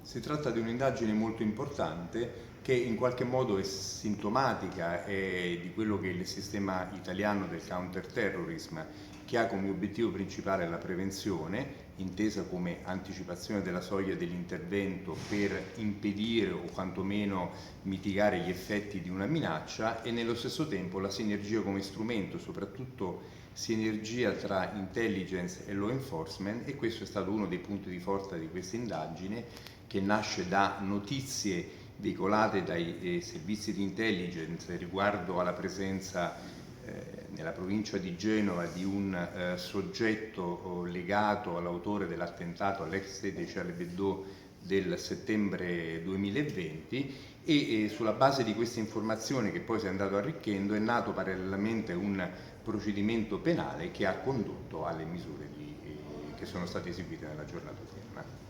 Si tratta di un'indagine molto importante che in qualche modo è sintomatica di quello che è il sistema italiano del counterterrorism, che ha come obiettivo principale la prevenzione, intesa come anticipazione della soglia dell'intervento per impedire o quantomeno mitigare gli effetti di una minaccia, e nello stesso tempo la sinergia come strumento, soprattutto sinergia tra intelligence e law enforcement, e questo è stato uno dei punti di forza di questa indagine, che nasce da notizie veicolate dai servizi di intelligence riguardo alla presenza nella provincia di Genova di un soggetto legato all'autore dell'attentato all'ex sede Charlie Hebdo del settembre 2020, e sulla base di queste informazioni, che poi si è andato arricchendo, è nato parallelamente un procedimento penale che ha condotto alle misure che sono state eseguite nella giornata odierna.